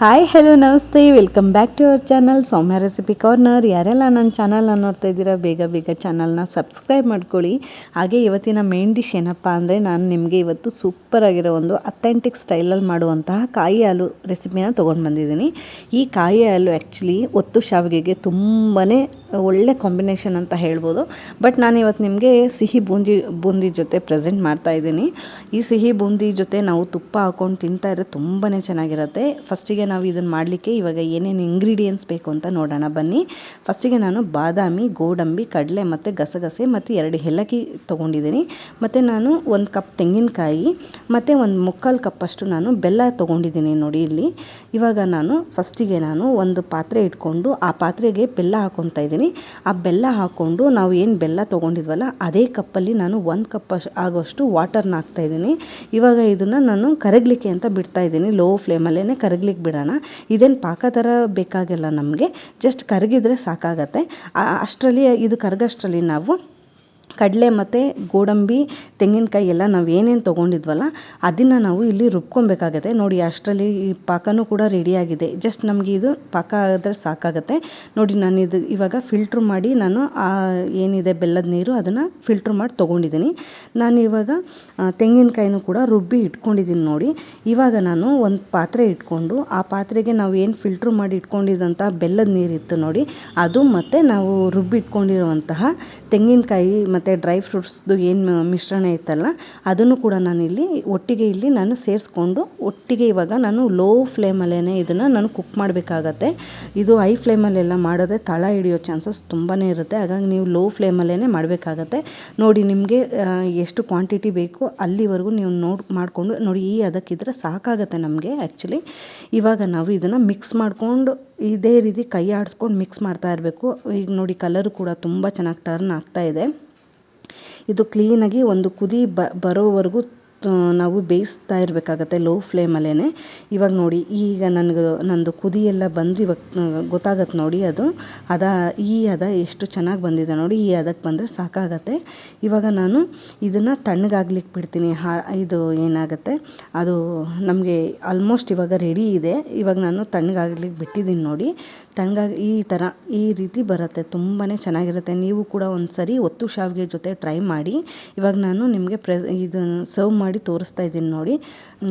Hi hello ನಮಸ್ತೆ, welcome back to our channel Soumya recipe corner. ಯಾರೆಲ್ಲ ನನ್ನ ಚಾನಲ್ನ ನೋಡ್ತಾ ಇದ್ದೀರಾ ಬೇಗ ಚಾನಲ್ನ ಸಬ್ಸ್ಕ್ರೈಬ್ ಮಾಡ್ಕೊಳ್ಳಿ. ಹಾಗೆ ಇವತ್ತಿನ ಮೇನ್ ಡಿಶ್ ಏನಪ್ಪ ಅಂದರೆ ನಾನು ನಿಮಗೆ ಇವತ್ತು ಸೂಪರಾಗಿರೋ ಒಂದು ಅಥೆಂಟಿಕ್ ಸ್ಟೈಲಲ್ಲಿ ಮಾಡುವಂತಹ ಕಾಯಿ ಹಾಲು ರೆಸಿಪಿನ ತೊಗೊಂಡು ಬಂದಿದ್ದೀನಿ. ಈ ಕಾಯಿ ಹಾಲು ಆ್ಯಕ್ಚುಲಿ ಒತ್ತು ಶಾವಿಗೆಗೆ ತುಂಬಾ ಒಳ್ಳೆ ಕಾಂಬಿನೇಷನ್ ಅಂತ ಹೇಳ್ಬೋದು. ಬಟ್ ನಾನು ಇವತ್ತು ನಿಮಗೆ ಸಿಹಿ ಬೂಂದಿ ಜೊತೆ ಪ್ರೆಸೆಂಟ್ ಮಾಡ್ತಾಯಿದ್ದೀನಿ. ಈ ಸಿಹಿ ಬೂಂದಿ ಜೊತೆ ನಾವು ತುಪ್ಪ ಹಾಕ್ಕೊಂಡು ತಿಂತಾ ಇದ್ರೆ ತುಂಬಾ ಚೆನ್ನಾಗಿರುತ್ತೆ. ಫಸ್ಟಿಗೆ ನಾವು ಇದನ್ನು ಮಾಡಲಿಕ್ಕೆ ಇವಾಗ ಏನೇನು ಇಂಗ್ರೀಡಿಯೆಂಟ್ಸ್ ಬೇಕು ಅಂತ ನೋಡೋಣ ಬನ್ನಿ. ಫಸ್ಟಿಗೆ ನಾನು ಬಾದಾಮಿ, ಗೋಡಂಬಿ, ಕಡಲೆ ಮತ್ತು ಗಸಗಸೆ ಮತ್ತು 2 ಏಲಕ್ಕಿ ತೊಗೊಂಡಿದ್ದೀನಿ. ಮತ್ತು ನಾನು 1 ಕಪ್ ತೆಂಗಿನಕಾಯಿ ಮತ್ತು 1/4 ಕಪ್ಪಷ್ಟು ನಾನು ಬೆಲ್ಲ ತೊಗೊಂಡಿದ್ದೀನಿ ನೋಡಿ ಇಲ್ಲಿ. ಇವಾಗ ನಾನು ಫಸ್ಟಿಗೆ ಒಂದು ಪಾತ್ರೆ ಇಟ್ಕೊಂಡು ಆ ಪಾತ್ರೆಗೆ ಬೆಲ್ಲ ಹಾಕ್ಕೊತಾ ಇದ್ದೀನಿ. ಆ ಬೆಲ್ಲ ಹಾಕ್ಕೊಂಡು ನಾವು ಏನು ಬೆಲ್ಲ ತೊಗೊಂಡಿದ್ವಲ್ಲ ಅದೇ ಕಪ್ಪಲ್ಲಿ ನಾನು 1 ಕಪ್ ಆಗೋಷ್ಟು ವಾಟರ್ನ ಹಾಕ್ತಾಯಿದ್ದೀನಿ. ಇವಾಗ ಇದನ್ನು ನಾನು ಕರಗಲಿಕ್ಕೆ ಅಂತ ಬಿಡ್ತಾ ಇದ್ದೀನಿ. ಲೋ ಫ್ಲೇಮಲ್ಲೇ ಕರಗಲಿಕ್ಕೆ ಬಿಡೋಣ. ಇದೇನು ಪಾಕ ಥರ ಬೇಕಾಗಿಲ್ಲ, ನಮಗೆ ಜಸ್ಟ್ ಕರಗಿದ್ರೆ ಸಾಕಾಗತ್ತೆ. ಅಷ್ಟರಲ್ಲಿ ಇದು ಕರಗಷ್ಟರಲ್ಲಿ ನಾವು ಕಡಲೆ ಮತ್ತು ಗೋಡಂಬಿ, ತೆಂಗಿನಕಾಯಿ ಎಲ್ಲ ನಾವು ಏನೇನು ತೊಗೊಂಡಿದ್ವಲ್ಲ ಅದನ್ನು ನಾವು ಇಲ್ಲಿ ರುಬ್ಕೊಬೇಕಾಗತ್ತೆ. ನೋಡಿ ಅಷ್ಟರಲ್ಲಿ ಈ ಪಾಕನೂ ಕೂಡ ರೆಡಿಯಾಗಿದೆ. ಜಸ್ಟ್ ನಮಗೆ ಇದು ಪಾಕ ಆದರೆ ಸಾಕಾಗತ್ತೆ. ನೋಡಿ ನಾನು ಇದು ಇವಾಗ ಫಿಲ್ಟ್ರ್ ಮಾಡಿ ನಾನು ಏನಿದೆ ಬೆಲ್ಲದ ನೀರು ಅದನ್ನು ಫಿಲ್ಟ್ರ್ ಮಾಡಿ ತೊಗೊಂಡಿದ್ದೀನಿ. ನಾನು ಇವಾಗ ತೆಂಗಿನಕಾಯಿನೂ ಕೂಡ ರುಬ್ಬಿ ಇಟ್ಕೊಂಡಿದ್ದೀನಿ ನೋಡಿ. ಇವಾಗ ನಾನು ಒಂದು ಪಾತ್ರೆ ಇಟ್ಕೊಂಡು ಆ ಪಾತ್ರೆಗೆ ನಾವು ಏನು ಫಿಲ್ಟ್ರ್ ಮಾಡಿ ಇಟ್ಕೊಂಡಿದ್ದಂಥ ಬೆಲ್ಲದ ನೀರಿತ್ತು ನೋಡಿ ಅದು, ಮತ್ತು ನಾವು ರುಬ್ಬಿ ಇಟ್ಕೊಂಡಿರುವಂತಹ ತೆಂಗಿನಕಾಯಿ ಮತ್ತು ಡ್ರೈ ಫ್ರೂಟ್ಸ್ದು ಏನು ಮಿಶ್ರಣ ಇತ್ತಲ್ಲ ಅದನ್ನು ಕೂಡ ನಾನಿಲ್ಲಿ ಒಟ್ಟಿಗೆ ನಾನು ಸೇರಿಸ್ಕೊಂಡು ಒಟ್ಟಿಗೆ ಇವಾಗ ನಾನು ಲೋ ಫ್ಲೇಮಲ್ಲೇ ಇದನ್ನು ನಾನು ಕುಕ್ ಮಾಡಬೇಕಾಗತ್ತೆ. ಇದು ಹೈ ಫ್ಲೇಮಲ್ಲೆಲ್ಲ ಮಾಡಿದ್ರೆ ತಳ ಹಿಡಿಯೋ ಚಾನ್ಸಸ್ ತುಂಬಾ ಇರುತ್ತೆ. ಹಾಗಾಗಿ ನೀವು ಲೋ ಫ್ಲೇಮಲ್ಲೇ ಮಾಡಬೇಕಾಗತ್ತೆ. ನೋಡಿ ನಿಮಗೆ ಎಷ್ಟು ಕ್ವಾಂಟಿಟಿ ಬೇಕು ಅಲ್ಲಿವರೆಗೂ ನೀವು ಮಾಡಿಕೊಂಡು ನೋಡಿ. ಈ ಅದಕ್ಕಿದ್ರೆ ಸಾಕಾಗತ್ತೆ ನಮಗೆ ಆ್ಯಕ್ಚುಲಿ. ಇವಾಗ ನಾವು ಇದನ್ನು ಮಿಕ್ಸ್ ಮಾಡಿಕೊಂಡು ಇದೇ ರೀತಿ ಕೈ ಆಡಿಸ್ಕೊಂಡು ಮಿಕ್ಸ್ ಮಾಡ್ತಾ ಇರಬೇಕು. ಈಗ ನೋಡಿ ಕಲರು ಕೂಡ ತುಂಬ ಚೆನ್ನಾಗಿ ಟರ್ನ್ ಆಗ್ತಾ ಇದೆ. ಇದು ಕ್ಲೀನಾಗಿ ಒಂದು ಕುದಿ ಬರೋವರೆಗೂ ನಾವು ಬೇಯಿಸ್ತಾ ಇರಬೇಕಾಗತ್ತೆ ಲೋ ಫ್ಲೇಮಲ್ಲೇ. ಇವಾಗ ನೋಡಿ ಈಗ ನಂದು ಕುದಿ ಎಲ್ಲ ಬಂದು ಇವಾಗ ಗೊತ್ತಾಗತ್ತೆ ನೋಡಿ. ಅದು ಎಷ್ಟು ಚೆನ್ನಾಗಿ ಬಂದಿದೆ ನೋಡಿ. ಈ ಅದಕ್ಕೆ ಬಂದರೆ ಸಾಕಾಗತ್ತೆ. ಇವಾಗ ನಾನು ಇದನ್ನು ತಣ್ಣಗಾಗ್ಲಿಕ್ಕೆ ಬಿಡ್ತೀನಿ. ಇದು ಏನಾಗುತ್ತೆ ಅದು ನಮಗೆ ಆಲ್ಮೋಸ್ಟ್ ಇವಾಗ ರೆಡಿ ಇದೆ. ಇವಾಗ ನಾನು ತಣ್ಣಗಾಗ್ಲಿಕ್ಕೆ ಬಿಟ್ಟಿದ್ದೀನಿ ನೋಡಿ. ಈ ರೀತಿ ಬರುತ್ತೆ. ತುಂಬಾ ಚೆನ್ನಾಗಿರುತ್ತೆ. ನೀವು ಕೂಡ ಒಂದು ಸರಿ ಒತ್ತು ಶಾವಿಗೆ ಜೊತೆ ಟ್ರೈ ಮಾಡಿ. ಇವಾಗ ನಾನು ನಿಮಗೆ ಇದನ್ನು ಸರ್ವ್ ಮಾಡಿ ತೋರಿಸ್ತಾ ಇದ್ದೀನಿ ನೋಡಿ.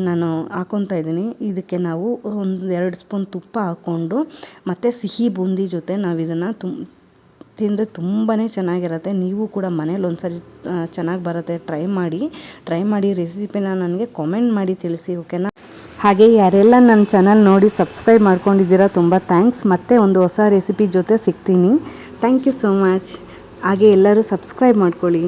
ನಾನು ಹಾಕ್ಕೊತಾ ಇದ್ದೀನಿ. ಇದಕ್ಕೆ ನಾವು 1-2 ಸ್ಪೂನ್ ತುಪ್ಪ ಹಾಕ್ಕೊಂಡು ಮತ್ತು ಸಿಹಿ ಬೂಂದಿ ಜೊತೆ ನಾವು ಇದನ್ನು ತಿಂದರೆ ತುಂಬಾ ಚೆನ್ನಾಗಿರುತ್ತೆ. ನೀವು ಕೂಡ ಮನೇಲಿ ಒಂದ್ಸರಿ ಚೆನ್ನಾಗಿ ಬರುತ್ತೆ. ಟ್ರೈ ಮಾಡಿ ರೆಸಿಪಿನ ನನಗೆ ಕಾಮೆಂಟ್ ಮಾಡಿ ತಿಳಿಸಿ, ಓಕೆನಾ? ಹಾಗೆ ಯಾರೆಲ್ಲ ನನ್ನ ಚಾನಲ್ ನೋಡಿ ಸಬ್ಸ್ಕ್ರೈಬ್ ಮಾಡ್ಕೊಂಡಿದ್ದೀರಾ ತುಂಬ ಥ್ಯಾಂಕ್ಸ್. ಮತ್ತೆ ಒಂದು ಹೊಸ ರೆಸಿಪಿ ಜೊತೆ ಸಿಗ್ತೀನಿ. Thank you so much. ಹಾಗೆ ಎಲ್ಲರೂ ಸಬ್ಸ್ಕ್ರೈಬ್ ಮಾಡ್ಕೊಳ್ಳಿ.